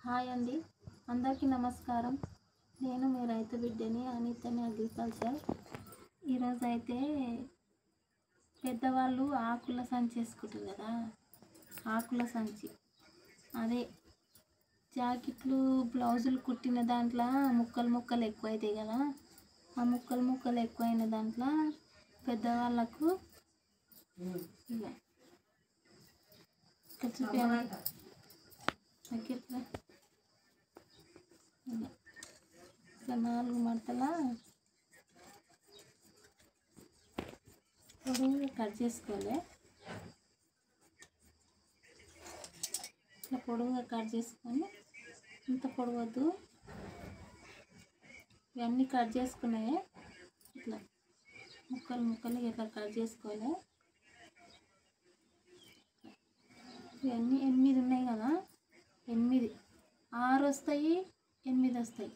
Hi అండి, అందరికీ నమస్కారం. నేను మీ రైతు బిడ్డని అనితని అగ్రికల్చర్. ఈరోజు అయితే పెద్దవాళ్ళు ఆకుల సంచి వేసుకుంటారు కదా, ఆకుల సంచి అదే జాకెట్లు బ్లౌజులు కుట్టిన దాంట్లో ముక్కలు ఎక్కువైతాయి కదా, ఆ ముక్కలు ఎక్కువైన దాంట్లో పెద్దవాళ్ళకు ఇలా చూపించాలి. ఇట్లా 4 మడతల పొడవుగా కట్ చేసుకోవాలి. ఇట్లా పొడవుగా కట్ చేసుకొని, ఇంత పొడవద్దు, ఇవన్నీ కట్ చేసుకున్నాయి. ఇట్లా ముక్కలు ఇట్లా కట్ చేసుకోవాలి. ఇవన్నీ 8 ఉన్నాయి కదా, 8 6 వస్తాయి, 8 వస్తాయి.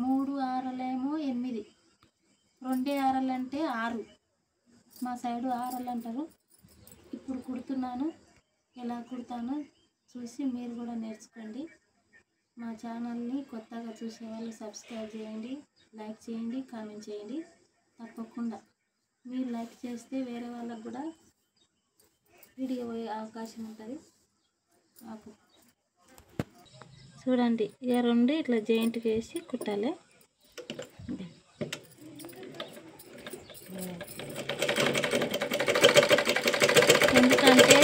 3 ఆరలేమో 8, 2 ఆరలు అంటే 6. మా సైడు ఆరలు అంటారు. ఇప్పుడు కుడుతున్నాను, ఎలా కుడతానో చూసి మీరు కూడా నేర్చుకోండి. మా ఛానల్ని కొత్తగా చూసే వాళ్ళు సబ్స్క్రైబ్ చేయండి, లైక్ చేయండి, కామెంట్ చేయండి. తప్పకుండా మీరు లైక్ చేస్తే వేరే వాళ్ళకు కూడా వీడియో పోయే అవకాశం ఉంటుంది. చూడండి, ఇక 2 ఇట్లా జాయింట్ వేసి కుట్టాలి. ఎందుకంటే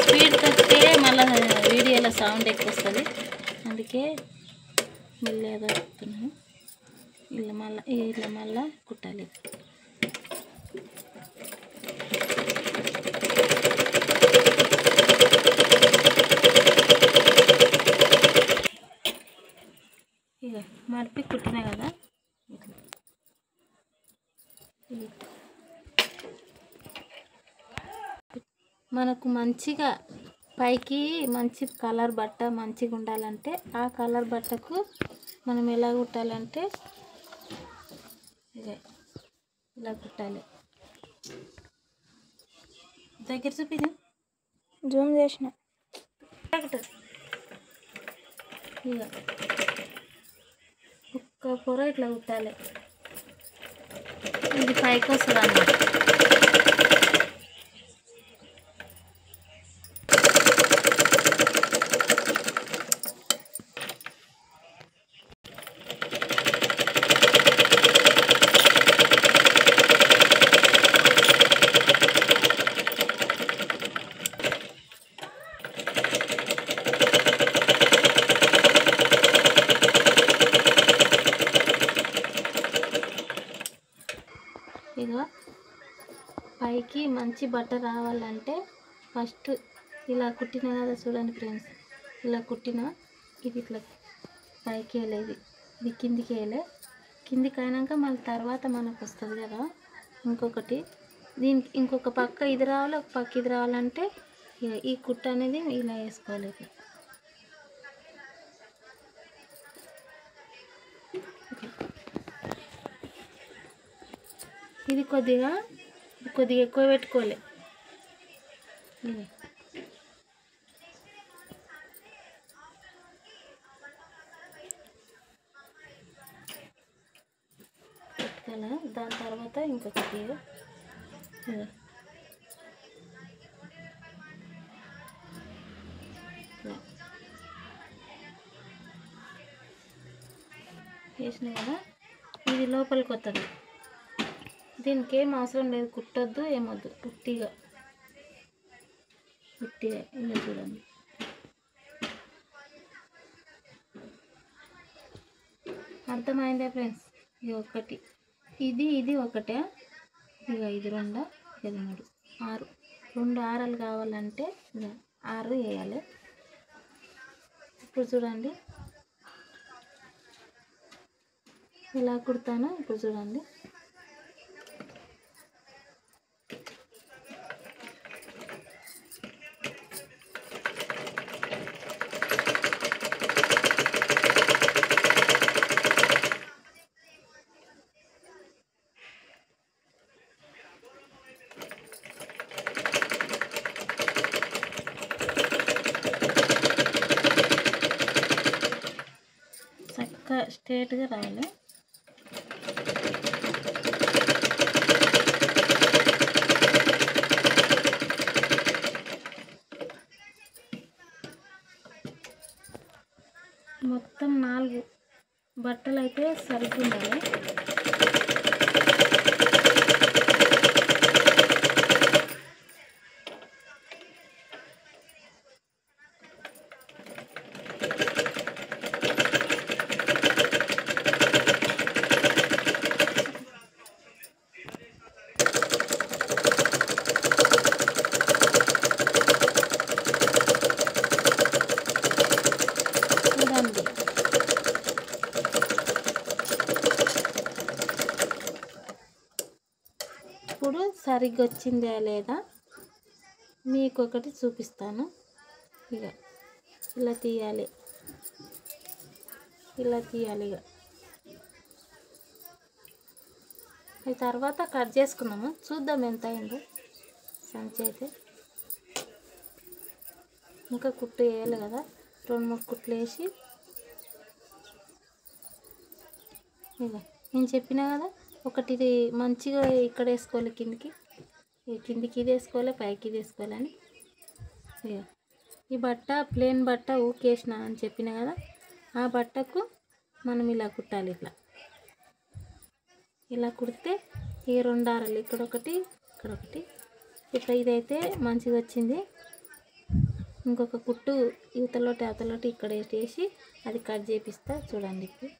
స్పీడ్ కట్టే మళ్ళీ వీడియోలో సౌండ్ ఎక్కువ వస్తుంది, అందుకే మెల్లగా కుడుతున్నాను. ఇట్లా మళ్ళీ కుట్టాలి. ఇక మడిపి కుట్టినా కదా, మనకు మంచిగా పైకి మంచి కలర్ బట్ట మంచిగా ఉండాలంటే ఆ కలర్ బట్టకు మనం ఎలా కుట్టాలంటే ఇలా కుట్టాలి. దగ్గర చూపిదా, జూమ్ చేసిన. ఇక ఒక్క పొర ఇట్లా కుట్టాలి. ఇది పైకి వస్తుంది అన్నమాట. ఇక పైకి మంచి బట్ట రావాలంటే ఫస్ట్ ఇలా కుట్టిన కదా, చూడండి ఫ్రెండ్స్, ఇలా కుట్టిన ఇది ఇట్లా పైకి వేయలేదు, ఇది కిందికి వేయలే. కిందికి అయినాక మళ్ళీ తర్వాత మనకు వస్తుంది కదా ఇంకొకటి, దీనికి ఇంకొక పక్క ఇది రావాలి, ఒక పక్క ఇది రావాలంటే ఈ కుట్ట అనేది ఇలా వేసుకోవాలి. ఇది కొద్దిగా ఎక్కువ పెట్టుకోవాలి. పెట్టుకోవాలి. దాని తర్వాత ఇంకొకటి వేసిన కదా, ఇది లోపలికి వస్తుంది. దీనికి ఏం అవసరం లేదు, కుట్టొద్దు, ఏమొద్దు, పుట్టిగా ఇలా చూడండి. అర్థమైందా ఫ్రెండ్స్? ఇది ఒకటి, ఇది ఒకటే. ఇక ఇది 2, ఇది 3, 6. 2 ఆరలు కావాలంటే 6 వేయాలి. ఇప్పుడు చూడండి ఎలా కుడతానో, ఇప్పుడు చూడండి. ఇంకా స్ట్రేట్గా రాయాలి. మొత్తం 4 బట్టలు అయితే సరిగ్గా ఉండాలి. చూడండి, ఇప్పుడు సరిగ్గా వచ్చిందా లేదా మీకు ఒకటి చూపిస్తాను. ఇక ఇలా తీయాలి, ఇలా తీయాలి. ఇక ఈ తర్వాత కట్ చేసుకున్నాము. చూద్దాం ఎంత అయిందో. సంచి అయితే ఇంకా కుట్టు వేయాలి కదా, 2-3 కుట్లు వేసి, ఇక నేను చెప్పినా కదా ఒకటి మంచిగా ఇక్కడ వేసుకోవాలి, కిందికి ఇది వేసుకోవాలి, పైకి ఇది వేసుకోవాలని. ఇక ఈ బట్ట ప్లేన్ బట్ట ఊకేసిన అని చెప్పిన కదా, ఆ బట్టకు మనం ఇలా కుట్టాలి. ఇలా కుడితే ఈ 2 ఆరలు ఇక్కడొకటి ఇక్కడొకటి. ఇప్పుడు ఇదైతే మంచిగా వచ్చింది. ఇంకొక కుట్టు ఇవతలోటి అవతలోటి ఇక్కడ వేసి అది కట్ చేపిస్తా. చూడండి, ఇప్పుడు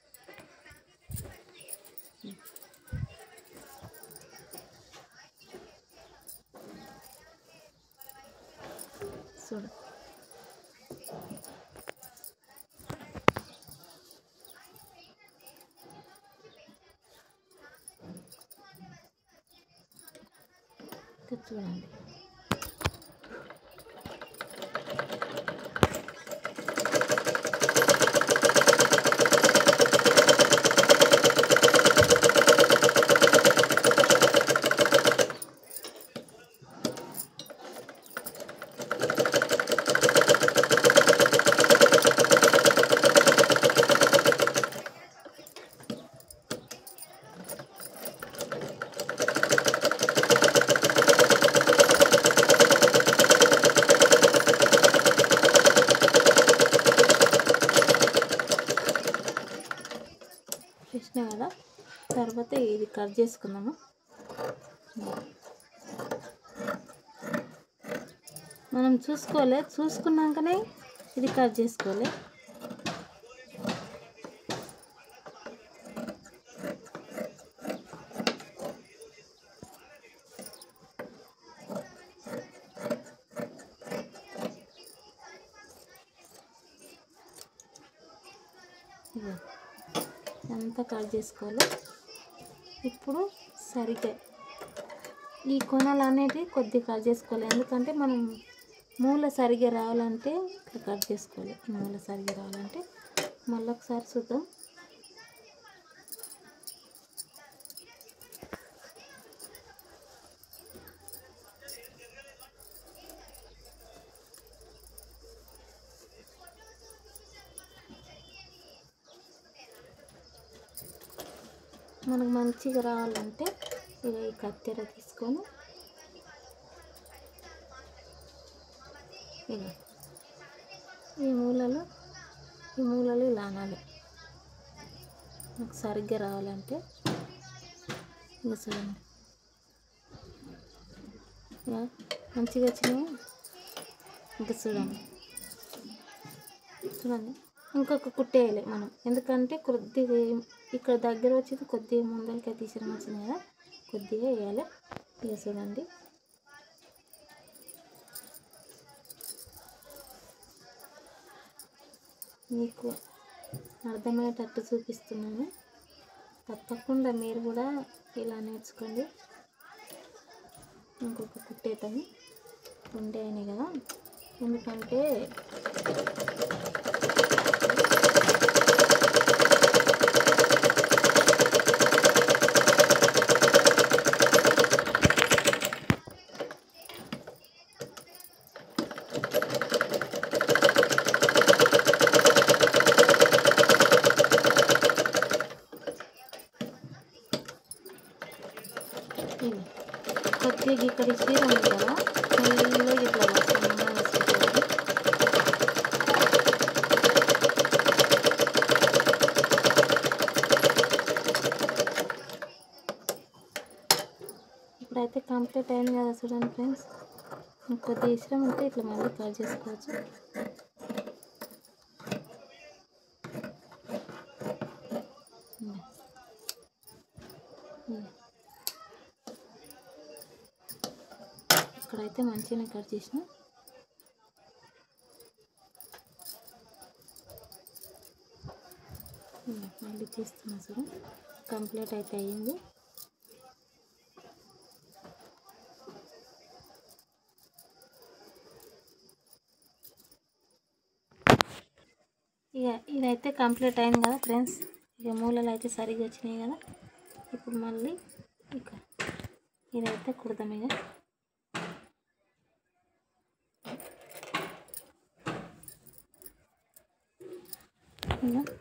చూడు. చూడండి, చూసినా కదా. తర్వాత ఇది కట్ చేసుకుందాము. మనం చూసుకున్నాకనే ఇది కట్ చేసుకోవాలి. అంతా కట్ చేసుకోవాలి. ఇప్పుడు సరిగ్గా ఈ కొనలు అనేటివి కొద్దిగా కట్ చేసుకోవాలి. ఎందుకంటే మనం మూల సరిగ్గా రావాలంటే ఇట్లా కట్ చేసుకోవాలి. మూల సరిగ్గా రావాలంటే మళ్ళీ ఒకసారి చూద్దాం. మనకు మంచిగా రావాలంటే ఇక ఈ కత్తెర తీసుకొని ఇక ఈ మూలలు ఇలా అనాలి. నాకు సరిగ్గా రావాలంటే ఇక చూడండి, ఇక మంచిగా వచ్చినాయి. ఇంకా చూడండి ఇంకొక కుట్టేయాలి మనం. ఎందుకంటే కొద్దిగా ఇక్కడ దగ్గర వచ్చేది కొద్దిగా ముందరికి తీసిన వచ్చింది కదా, కొద్దిగా వేయాలి. ఇక చూడండి, మీకు అర్థమయ్యేటట్టు చూపిస్తున్నాను. తప్పకుండా మీరు కూడా ఇలా నేర్చుకోండి. ఇంకొక కుట్టేతాను. ఉండేయని కదా, ఎందుకంటే ఇక్కడ చీర ఉంది కదా మెల్లగా ఇట్లా సన్నగా వేసుకోవాలి. ఇప్పుడైతే కంప్లీట్ అయింది కదా చూడండి ఫ్రెండ్స్. ఇంకొద్ది ఇష్టం ఉంటే ఇట్లా మళ్ళీ కట్ చేసుకోవచ్చు. ఇక్కడైతే మంచిగా కట్ చేసిన. మళ్ళీ తీస్తున్నా సరే కంప్లీట్ అయితే అయ్యింది. ఇక ఇదైతే కంప్లీట్ అయింది కదా ఫ్రెండ్స్. ఇక మూలలు అయితే సరిగ్గా వచ్చినాయి కదా. ఇప్పుడు మళ్ళీ ఇక ఇదైతే కుడతాం. ఇక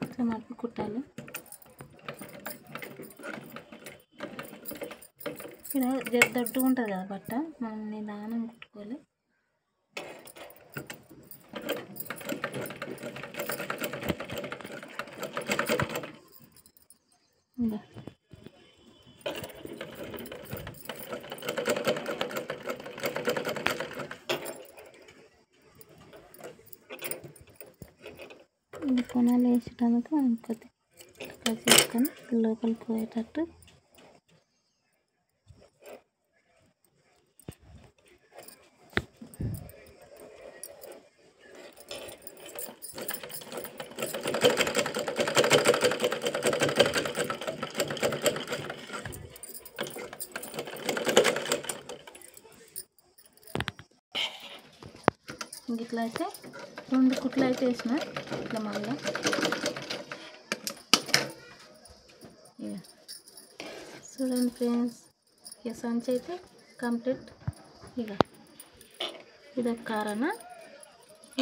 ఇట్లా మటుకు కుట్టాలి. ఇక్కడ దొడ్డుగా ఉంటుంది కదా బట్ట, మనం నిదానం కుట్టుకోవాలి. ఇది కొనాలి వేసేటందుకు మనం కొద్దిగా కట్ చేసుకొని లోపలికి పోయేటట్టు ఇట్లా అయితే 2 కుట్లు అయితే వేసిన. ఇట్లా మళ్ళీ చూడండి ఫ్రెండ్స్. ఇక సంచి అయితే కంప్లీట్. ఇక ఇదొక కారణ.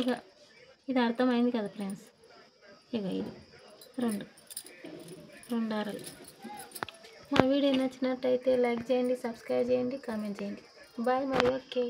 ఇక ఇది అర్థమైంది కదా ఫ్రెండ్స్. ఇక ఇది 2 ఆరలు. మా వీడియో నచ్చినట్టయితే లైక్ చేయండి, సబ్స్క్రైబ్ చేయండి, కామెంట్ చేయండి. బాయ్ మరి. ఓకే.